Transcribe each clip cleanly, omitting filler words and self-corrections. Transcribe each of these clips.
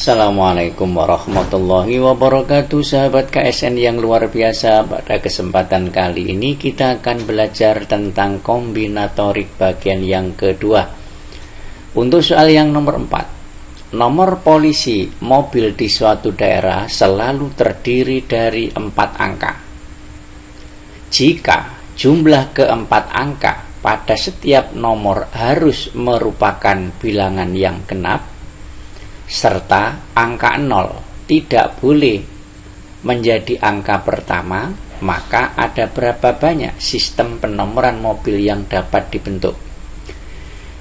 Assalamualaikum warahmatullahi wabarakatuh, sahabat KSN yang luar biasa. Pada kesempatan kali ini kita akan belajar tentang kombinatorik bagian yang kedua. Untuk soal yang nomor 4, nomor polisi mobil di suatu daerah selalu terdiri dari 4 angka. Jika jumlah keempat angka pada setiap nomor harus merupakan bilangan yang genap, serta angka 0 tidak boleh menjadi angka pertama, maka ada berapa banyak sistem penomoran mobil yang dapat dibentuk?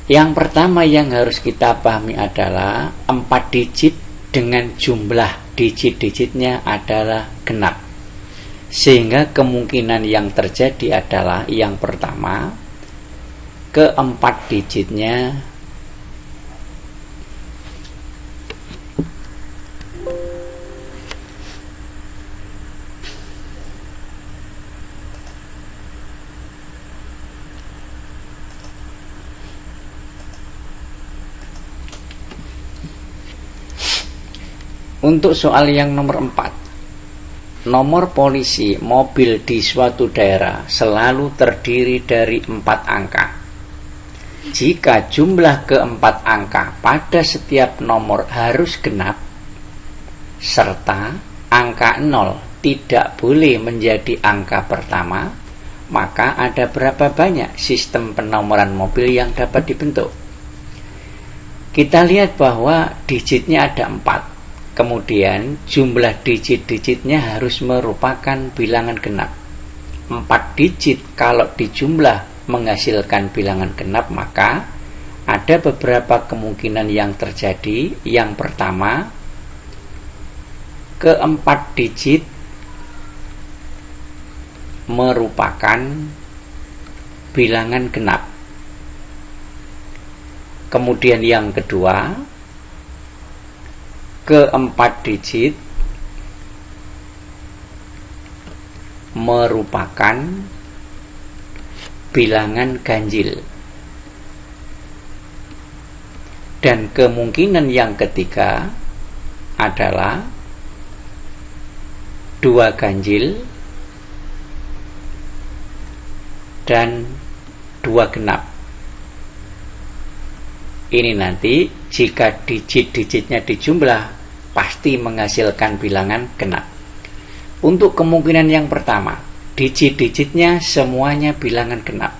Yang pertama yang harus kita pahami adalah 4 digit dengan jumlah digit-digitnya adalah genap. Sehingga kemungkinan yang terjadi adalah yang pertama, keempat digitnya Untuk soal yang nomor 4, nomor polisi mobil di suatu daerah selalu terdiri dari 4 angka. Jika jumlah keempat angka pada setiap nomor harus genap, serta angka 0 tidak boleh menjadi angka pertama, maka ada berapa banyak sistem penomoran mobil yang dapat dibentuk? Kita lihat bahwa digitnya ada 4. Kemudian jumlah digit-digitnya harus merupakan bilangan genap. 4 digit kalau dijumlah menghasilkan bilangan genap, maka ada beberapa kemungkinan yang terjadi. Yang pertama, keempat digit merupakan bilangan genap. Kemudian yang kedua, keempat digit merupakan bilangan ganjil. Dan kemungkinan yang ketiga adalah 2 ganjil dan 2 genap. Ini nanti jika digit-digitnya dijumlah pasti menghasilkan bilangan genap. Untuk kemungkinan yang pertama, digit-digitnya semuanya bilangan genap,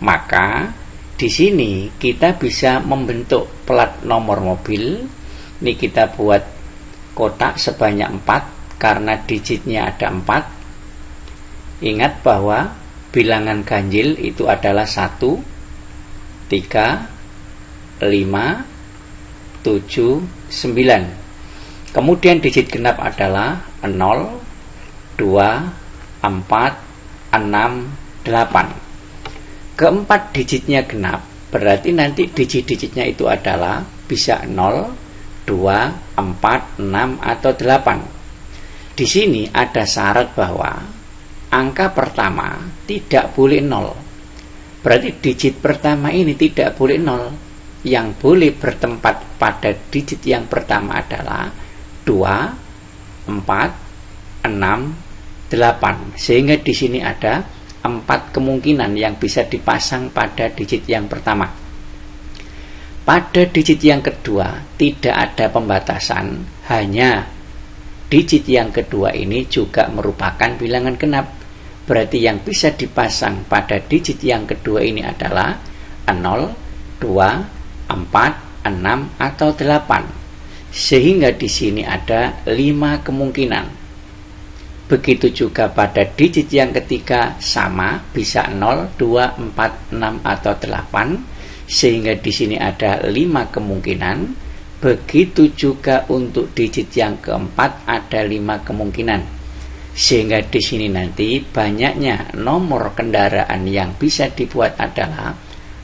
maka di sini kita bisa membentuk plat nomor mobil. Ini kita buat kotak sebanyak 4 karena digitnya ada 4. Ingat bahwa bilangan ganjil itu adalah 1, 3, 5, 7, 9. Kemudian digit genap adalah 0, 2, 4, 6, 8. Keempat digitnya genap, berarti nanti digit-digitnya itu adalah bisa 0, 2, 4, 6, atau 8. Di sini ada syarat bahwa angka pertama tidak boleh 0. Berarti digit pertama ini tidak boleh 0. Yang boleh bertempat pada digit yang pertama adalah 2, 4, 6, 8. Sehingga di sini ada 4 kemungkinan yang bisa dipasang pada digit yang pertama. Pada digit yang kedua tidak ada pembatasan, hanya digit yang kedua ini juga merupakan bilangan genap. Berarti yang bisa dipasang pada digit yang kedua ini adalah 0, 2, 4, 6, atau 8. Sehingga di sini ada 5 kemungkinan. Begitu juga pada digit yang ketiga sama, bisa 0, 2, 4, 6, atau 8. Sehingga di sini ada 5 kemungkinan. Begitu juga untuk digit yang keempat ada 5 kemungkinan. Sehingga di sini nanti banyaknya nomor kendaraan yang bisa dibuat adalah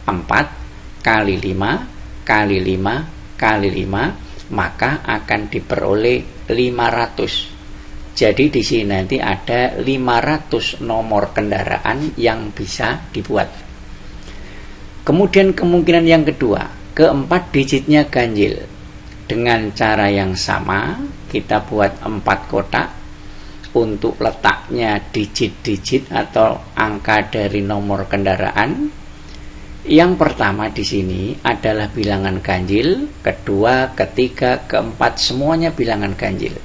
4 kali 5 kali 5 kali 5, maka akan diperoleh 500. Jadi di sini nanti ada 500 nomor kendaraan yang bisa dibuat. Kemudian kemungkinan yang kedua, keempat digitnya ganjil. Dengan cara yang sama, kita buat 4 kotak. Untuk letaknya digit-digit atau angka dari nomor kendaraan. Yang pertama di sini adalah bilangan ganjil, kedua, ketiga, keempat, semuanya bilangan ganjil.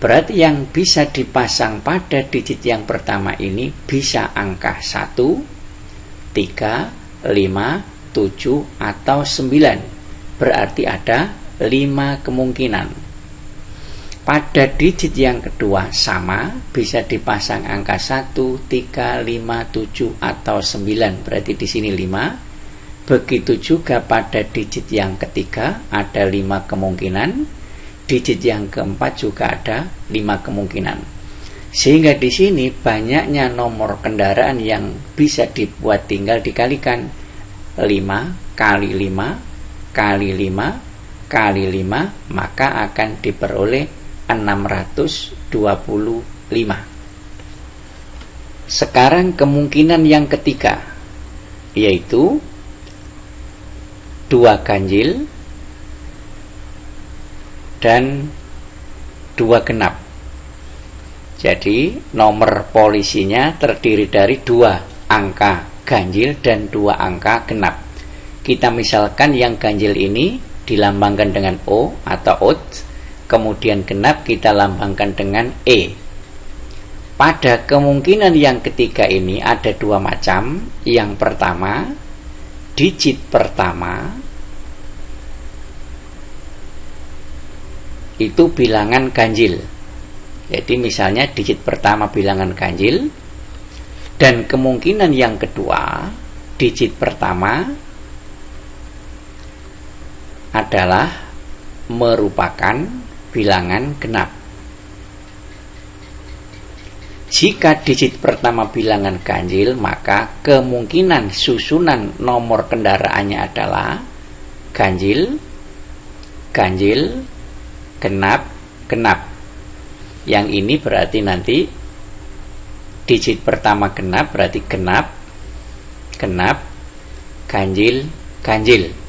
Berarti yang bisa dipasang pada digit yang pertama ini bisa angka 1, 3, 5, 7, atau 9. Berarti ada 5 kemungkinan. Pada digit yang kedua sama, bisa dipasang angka 1, 3, 5, 7, atau 9. Berarti di sini 5. Begitu juga pada digit yang ketiga ada 5 kemungkinan. Digit yang keempat juga ada 5 kemungkinan. Sehingga di sini banyaknya nomor kendaraan yang bisa dibuat tinggal dikalikan. 5 kali 5 kali 5 kali 5, maka akan diperoleh 625. Sekarang kemungkinan yang ketiga, yaitu 2 ganjil dan 2 genap. Jadi nomor polisinya terdiri dari 2 angka ganjil dan 2 angka genap. Kita misalkan yang ganjil ini dilambangkan dengan O atau OT, kemudian genap kita lambangkan dengan E. Pada kemungkinan yang ketiga ini ada 2 macam. Yang pertama, digit pertama itu bilangan ganjil. Jadi misalnya digit pertama bilangan ganjil. Dan kemungkinan yang kedua, digit pertama adalah merupakan bilangan genap. Jika digit pertama bilangan ganjil, maka kemungkinan susunan nomor kendaraannya adalah ganjil, ganjil, genap, genap. Yang ini berarti nanti digit pertama genap, berarti genap, genap, ganjil, ganjil.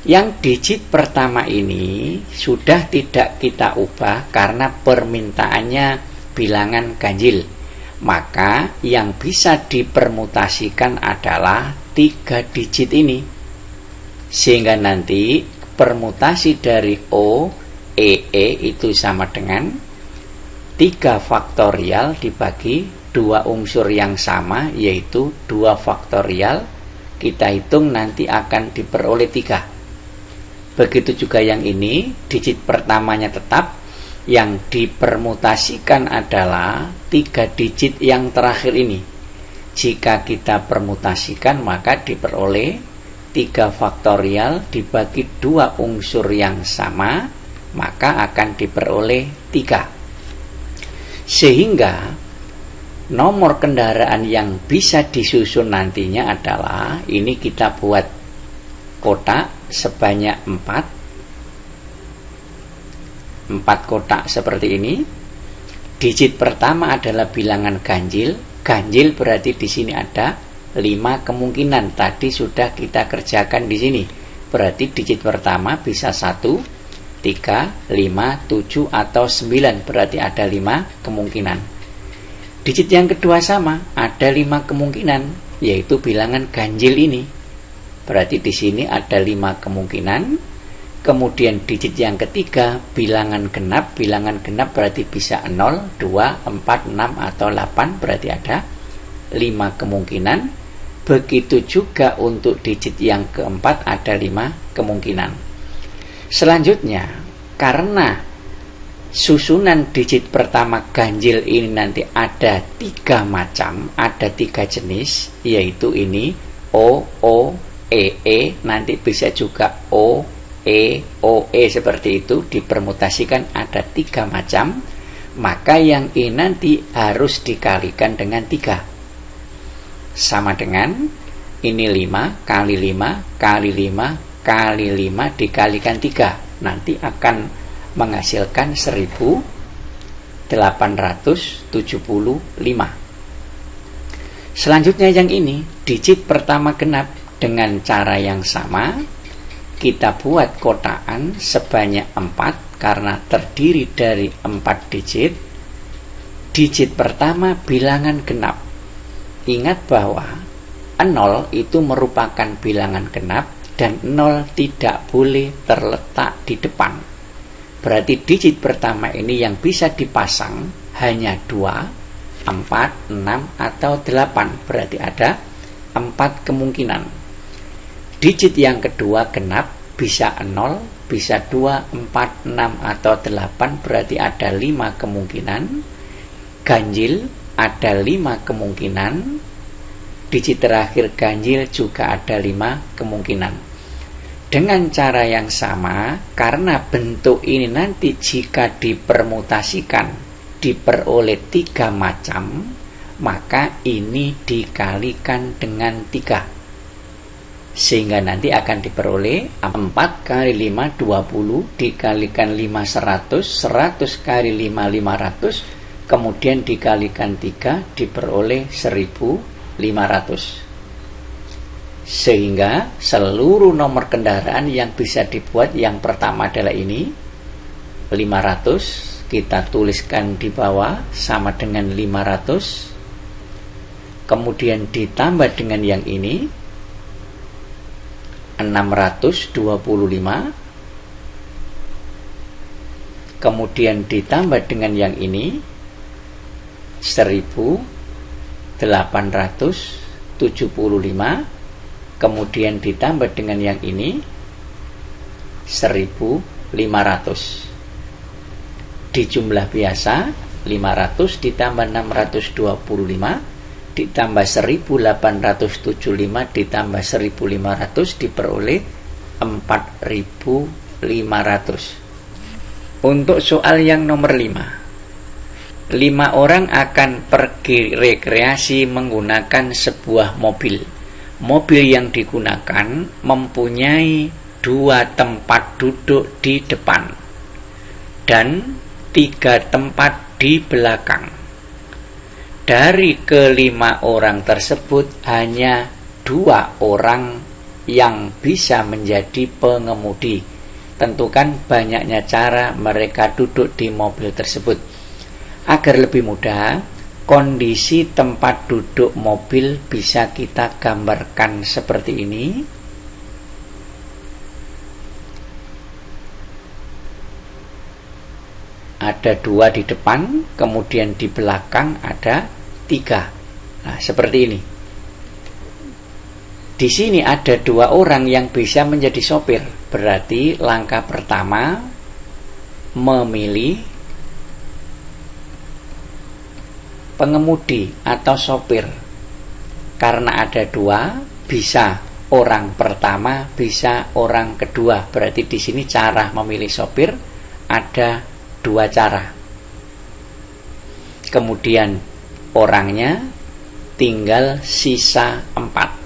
Yang digit pertama ini sudah tidak kita ubah karena permintaannya bilangan ganjil. Maka yang bisa dipermutasikan adalah 3 digit ini. Sehingga nanti permutasi dari O, EE itu sama dengan 3 faktorial dibagi 2 unsur yang sama, yaitu 2 faktorial. Kita hitung nanti akan diperoleh 3. Begitu juga yang ini, digit pertamanya tetap, yang dipermutasikan adalah 3 digit yang terakhir ini. Jika kita permutasikan, maka diperoleh 3 faktorial dibagi 2 unsur yang sama, maka akan diperoleh 3. Sehingga nomor kendaraan yang bisa disusun nantinya adalah, ini kita buat kotak sebanyak 4 kotak seperti ini. Digit pertama adalah bilangan ganjil. Ganjil berarti di sini ada 5 kemungkinan. Tadi sudah kita kerjakan di sini. Berarti digit pertama bisa 1, 3, 5, 7, atau 9. Berarti ada 5 kemungkinan. Digit yang kedua sama, ada 5 kemungkinan, yaitu bilangan ganjil ini. Berarti di sini ada 5 kemungkinan. Kemudian digit yang ketiga bilangan genap. Bilangan genap berarti bisa 0, 2, 4, 6, atau 8. Berarti ada 5 kemungkinan. Begitu juga untuk digit yang keempat ada 5 kemungkinan. Selanjutnya, karena susunan digit pertama ganjil ini nanti ada 3 macam, ada 3 jenis, yaitu ini O, E, nanti bisa juga O, E, seperti itu, dipermutasikan ada 3 macam. Maka yang ini nanti harus dikalikan dengan 3. Sama dengan ini 5 kali 5 kali 5 kali 5 dikalikan 3. Nanti akan menghasilkan 1875. Selanjutnya yang ini, digit pertama genap. Dengan cara yang sama, kita buat kotakan sebanyak 4 karena terdiri dari 4 digit. Digit pertama bilangan genap. Ingat bahwa 0 itu merupakan bilangan genap dan 0 tidak boleh terletak di depan. Berarti digit pertama ini yang bisa dipasang hanya 2, 4, 6, atau 8. Berarti ada 4 kemungkinan. Digit yang kedua genap, bisa 0, bisa 2, 4, 6, atau 8. Berarti ada 5 kemungkinan. Ganjil ada 5 kemungkinan. Digit terakhir ganjil juga ada 5 kemungkinan. Dengan cara yang sama, karena bentuk ini nanti jika dipermutasikan diperoleh 3 macam, maka ini dikalikan dengan 3. Sehingga nanti akan diperoleh 4 kali 5 20, dikalikan 5 100, 100 kali 5 500, kemudian dikalikan 3 diperoleh 1500. Sehingga seluruh nomor kendaraan yang bisa dibuat, yang pertama adalah ini 500, kita tuliskan di bawah sama dengan 500, kemudian ditambah dengan yang ini 625, kemudian ditambah dengan yang ini 1875, kemudian ditambah dengan yang ini 1500. Di jumlah biasa 500 ditambah 625 ditambah 1875 ditambah 1500 diperoleh 4500. Untuk soal yang nomor 5, 5 orang akan pergi rekreasi menggunakan sebuah mobil. Mobil yang digunakan mempunyai 2 tempat duduk di depan dan 3 tempat di belakang. Dari ke-5 orang tersebut hanya 2 orang yang bisa menjadi pengemudi. Tentukan banyaknya cara mereka duduk di mobil tersebut. Agar lebih mudah, kondisi tempat duduk mobil bisa kita gambarkan seperti ini. Ada 2 di depan, kemudian di belakang ada 3. Nah, seperti ini. Di sini ada 2 orang yang bisa menjadi sopir. Berarti langkah pertama memilih pengemudi atau sopir. Karena ada 2, bisa orang pertama, bisa orang kedua. Berarti di sini cara memilih sopir ada 2 cara. Kemudian orangnya tinggal sisa 4.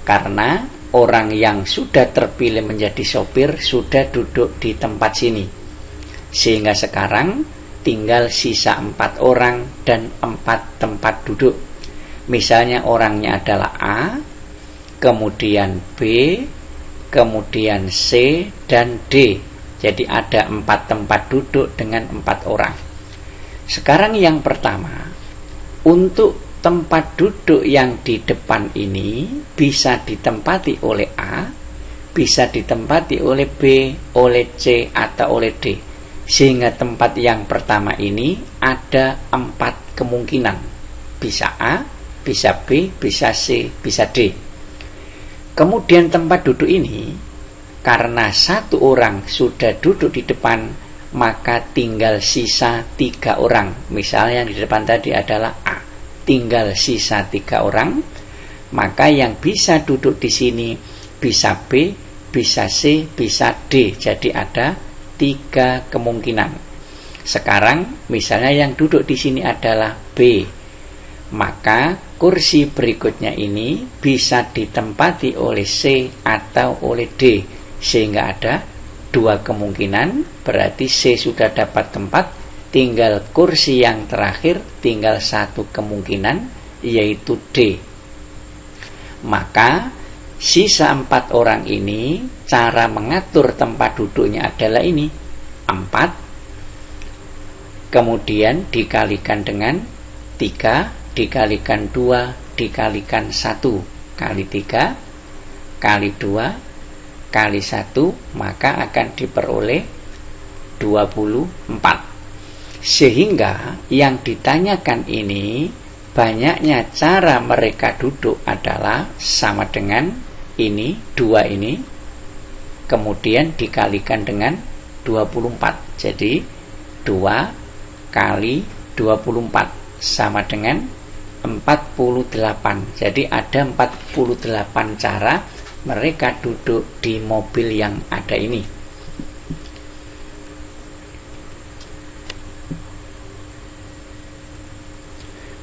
Karena orang yang sudah terpilih menjadi sopir sudah duduk di tempat sini. Sehingga sekarang tinggal sisa 4 orang dan 4 tempat duduk. Misalnya orangnya adalah A, kemudian B, kemudian C, dan D. Jadi ada 4 tempat duduk dengan 4 orang. Sekarang yang pertama, untuk tempat duduk yang di depan ini bisa ditempati oleh A, bisa ditempati oleh B, oleh C, atau oleh D. Sehingga tempat yang pertama ini ada 4 kemungkinan. Bisa A, bisa B, bisa C, bisa D. Kemudian tempat duduk ini, karena 1 orang sudah duduk di depan, maka tinggal sisa 3 orang. Misalnya yang di depan tadi adalah A, tinggal sisa 3 orang. Maka yang bisa duduk di sini bisa B, bisa C, bisa D. Jadi ada 3 kemungkinan. Sekarang misalnya yang duduk di sini adalah B, maka kursi berikutnya ini bisa ditempati oleh C atau oleh D. Sehingga ada 2 kemungkinan, berarti C sudah dapat tempat, tinggal kursi yang terakhir, tinggal 1 kemungkinan, yaitu D. Maka Sisa 4 orang ini cara mengatur tempat duduknya adalah ini 4, kemudian dikalikan dengan 3, dikalikan 2, dikalikan 1, kali 3, kali 2, kali 1, maka akan diperoleh 24. Sehingga yang ditanyakan ini banyaknya cara mereka duduk adalah sama dengan ini, 2 ini, kemudian dikalikan dengan 24. Jadi 2 kali 24 sama dengan 48. Jadi ada 48 cara mereka duduk di mobil yang ada ini.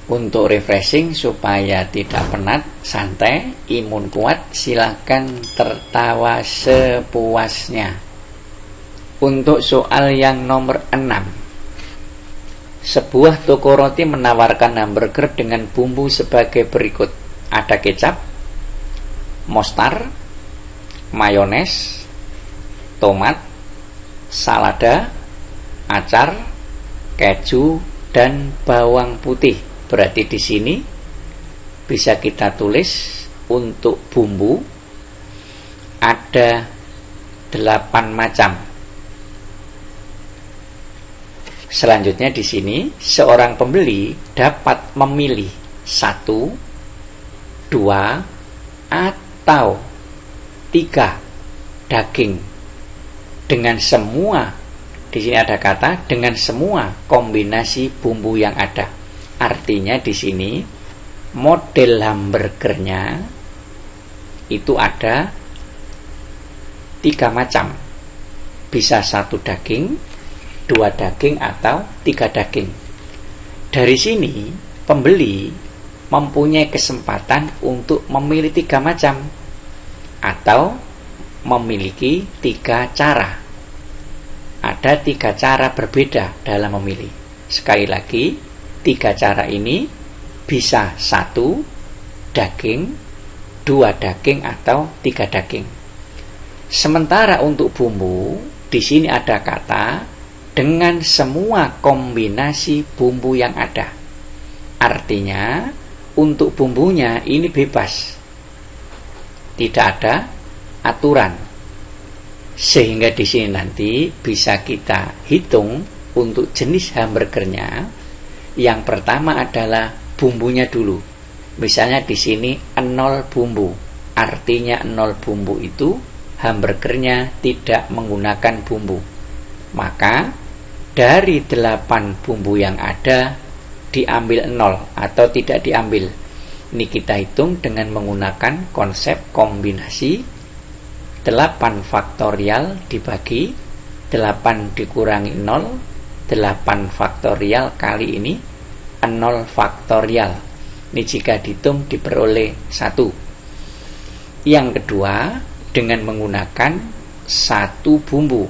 Untuk refreshing supaya tidak penat, santai, imun kuat, silakan tertawa sepuasnya. Untuk soal yang nomor 6, sebuah toko roti menawarkan hamburger dengan bumbu sebagai berikut. Ada kecap, mostar, mayones, tomat, salada, acar, keju, dan bawang putih. Berarti di sini bisa kita tulis untuk bumbu ada 8 macam. Selanjutnya di sini seorang pembeli dapat memilih 1, 2, atau 3 daging dengan semua, di sini ada kata dengan semua kombinasi bumbu yang ada. Artinya di sini model hamburgernya itu ada 3 macam. Bisa 1 daging, 2 daging, atau 3 daging. Dari sini pembeli mempunyai kesempatan untuk memilih 3 macam atau memiliki 3 cara. Ada 3 cara berbeda dalam memilih. Sekali lagi, 3 cara ini bisa 1 daging, 2 daging, atau 3 daging. Sementara untuk bumbu, di sini ada kata dengan semua kombinasi bumbu yang ada. Artinya untuk bumbunya ini bebas, tidak ada aturan. Sehingga di sini nanti bisa kita hitung untuk jenis hamburgernya. Yang pertama adalah bumbunya dulu. Misalnya di sini 0 bumbu. Artinya 0 bumbu itu hamburgernya tidak menggunakan bumbu. Maka dari 8 bumbu yang ada diambil 0 atau tidak diambil. Ini kita hitung dengan menggunakan konsep kombinasi 8 faktorial dibagi 8 dikurangi 0, 8 faktorial kali ini 0 faktorial. Ini jika dihitung diperoleh 1. Yang kedua, dengan menggunakan 1 bumbu.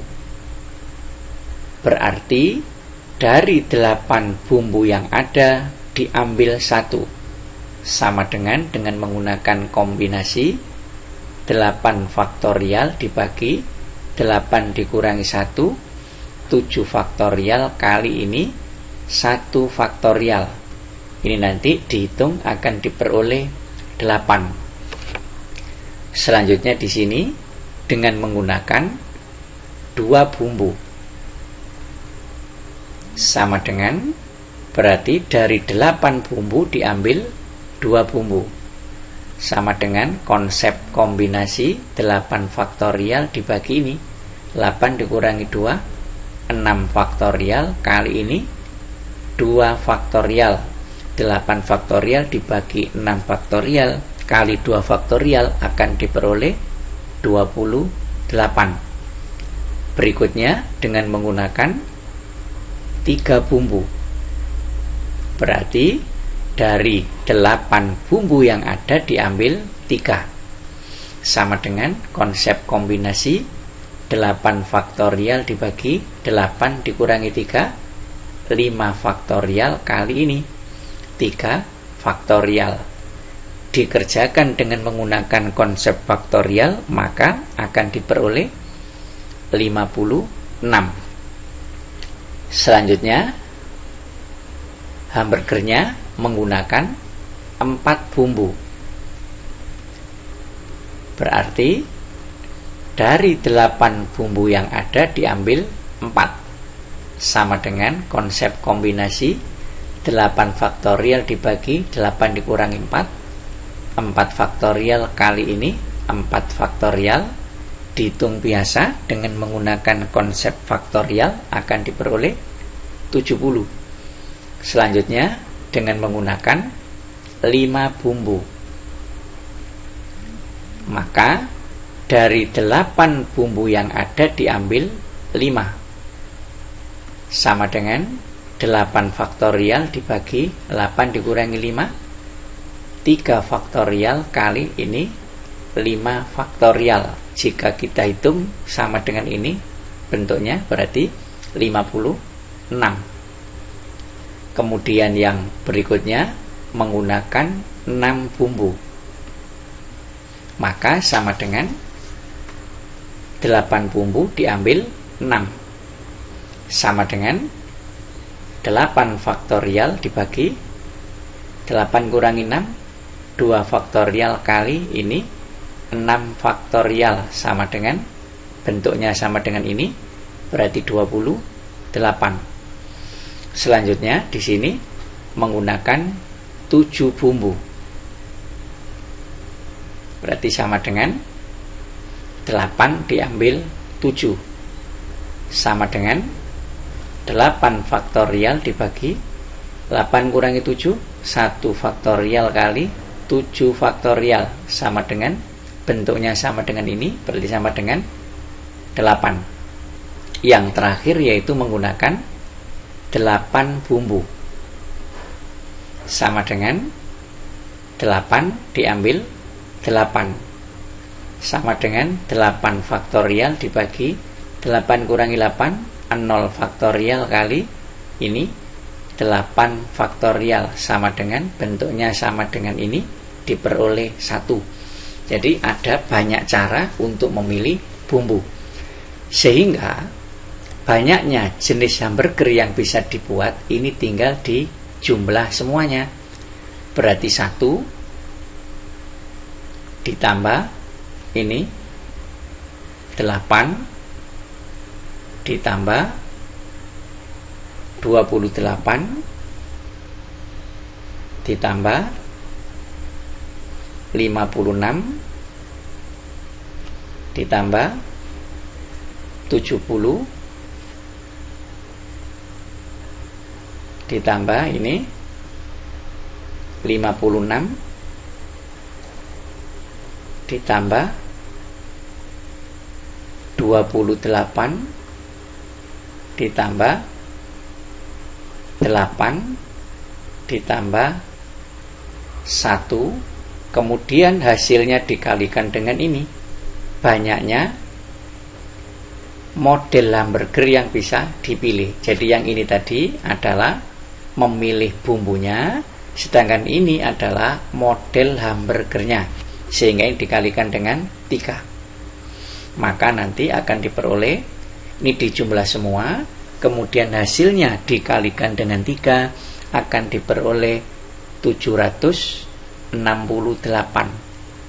Berarti dari 8 bumbu yang ada diambil 1. Sama dengan menggunakan kombinasi 8 faktorial dibagi 8 dikurangi 1, 7 faktorial kali ini 1 faktorial. Ini nanti dihitung akan diperoleh 8. Selanjutnya di sini dengan menggunakan 2 bumbu. Sama dengan berarti dari 8 bumbu diambil 2 bumbu. Sama dengan konsep kombinasi 8 faktorial dibagi ini 8 dikurangi 2, 6 faktorial kali ini 2 faktorial. 8 faktorial dibagi 6 faktorial kali 2 faktorial akan diperoleh 28. Berikutnya dengan menggunakan 3 bumbu. Berarti dari 8 bumbu yang ada diambil 3. Sama dengan konsep kombinasi 8 faktorial dibagi 8 dikurangi 3, 5 faktorial kali ini 3 faktorial. dikerjakan dengan menggunakan konsep faktorial, maka akan diperoleh 56. Selanjutnya, hamburgernya menggunakan 4 bumbu. Berarti dari 8 bumbu yang ada diambil 4. Sama dengan konsep kombinasi 8 faktorial dibagi 8 dikurangi 4. 4 faktorial kali ini 4 faktorial dihitung biasa dengan menggunakan konsep faktorial akan diperoleh 70. Selanjutnya dengan menggunakan 5 bumbu, maka dari 8 bumbu yang ada diambil 5, sama dengan 8 faktorial dibagi 8 dikurangi 5, 3 faktorial kali ini 5 faktorial. Jika kita hitung sama dengan ini bentuknya berarti 56. Kemudian yang berikutnya menggunakan 6 bumbu, maka sama dengan 8 bumbu diambil 6, sama dengan 8 faktorial dibagi 8 kurangi 6, 2 faktorial kali ini 6 faktorial, sama dengan bentuknya sama dengan ini berarti 28. Selanjutnya di sini menggunakan 7 bumbu, berarti sama dengan 8 diambil 7, sama dengan 8 faktorial dibagi 8 kurangi 7, 1 faktorial kali 7 faktorial, sama dengan bentuknya sama dengan ini berarti sama dengan 8. Yang terakhir yaitu menggunakan 8 bumbu, sama dengan 8 diambil 8, sama dengan 8 faktorial dibagi 8 kurangi 8, 0 faktorial kali ini 8 faktorial, sama dengan bentuknya sama dengan ini diperoleh 1. Jadi ada banyak cara untuk memilih bumbu, sehingga banyaknya jenis hamburger yang bisa dibuat ini tinggal dijumlah semuanya. Berarti 1 ditambah ini 8 ditambah 28 ditambah 56 ditambah 70 ditambah ini 56 ditambah 28 ditambah 8 ditambah 1, kemudian hasilnya dikalikan dengan ini. Banyaknya model hamburger yang bisa dipilih. Jadi yang ini tadi adalah memilih bumbunya, sedangkan ini adalah model hamburgernya, sehingga ini dikalikan dengan 3. Maka nanti akan diperoleh, ini dijumlah semua, kemudian hasilnya dikalikan dengan 3, akan diperoleh 768.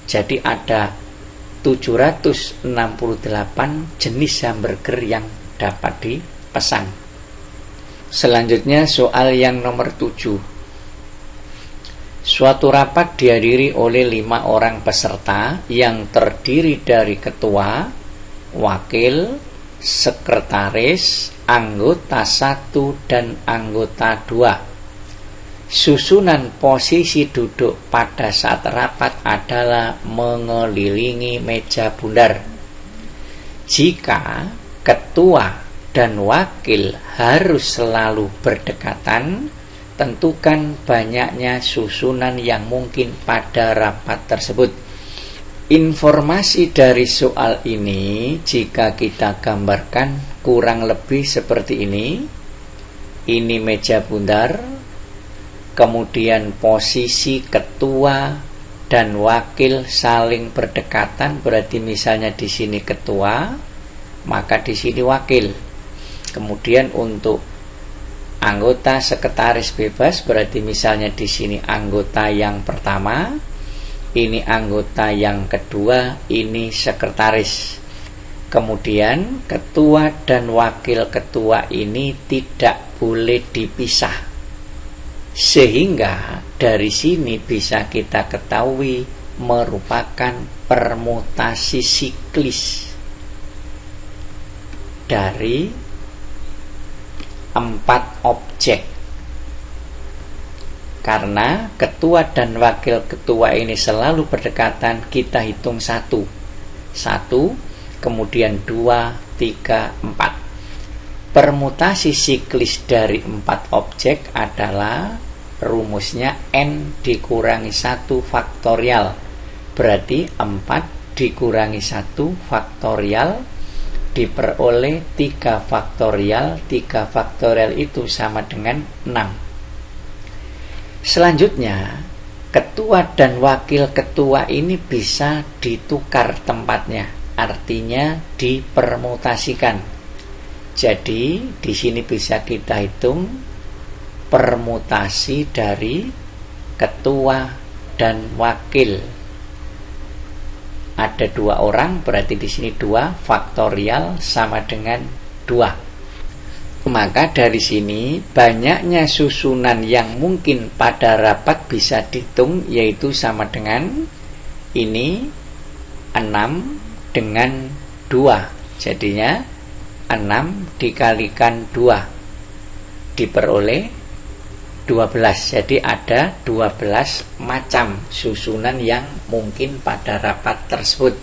Jadi ada 768 jenis hamburger yang dapat dipesan. Selanjutnya soal yang nomor 7. Suatu rapat dihadiri oleh 5 orang peserta yang terdiri dari ketua, wakil, sekretaris, anggota 1 dan anggota 2. Susunan posisi duduk pada saat rapat adalah mengelilingi meja bundar. Jika ketua dan wakil harus selalu berdekatan, tentukan banyaknya susunan yang mungkin pada rapat tersebut. Informasi dari soal ini jika kita gambarkan kurang lebih seperti ini. Ini meja bundar, kemudian posisi ketua, dan wakil saling berdekatan, berarti misalnya di sini ketua, maka di sini wakil. Kemudian untuk anggota sekretaris bebas, berarti misalnya di sini anggota yang pertama, ini anggota yang kedua, ini sekretaris. Kemudian ketua dan wakil ketua ini tidak boleh dipisah. Sehingga dari sini bisa kita ketahui merupakan permutasi siklis dari 4 objek. Karena ketua dan wakil ketua ini selalu berdekatan, kita hitung 1, kemudian 2, 3, 4. Permutasi siklis dari 4 objek adalah rumusnya N dikurangi 1 faktorial. Berarti 4 dikurangi 1 faktorial diperoleh 3 faktorial. 3 faktorial itu sama dengan 6. Selanjutnya, ketua dan wakil ketua ini bisa ditukar tempatnya, artinya dipermutasikan. Jadi di sini bisa kita hitung permutasi dari ketua dan wakil. Ada 2 orang, berarti di sini 2 faktorial sama dengan 2. Maka dari sini banyaknya susunan yang mungkin pada rapat bisa dihitung, yaitu sama dengan ini 6 dengan 2. Jadinya 6 dikalikan 2 diperoleh 12. Jadi ada 12 macam susunan yang mungkin pada rapat tersebut.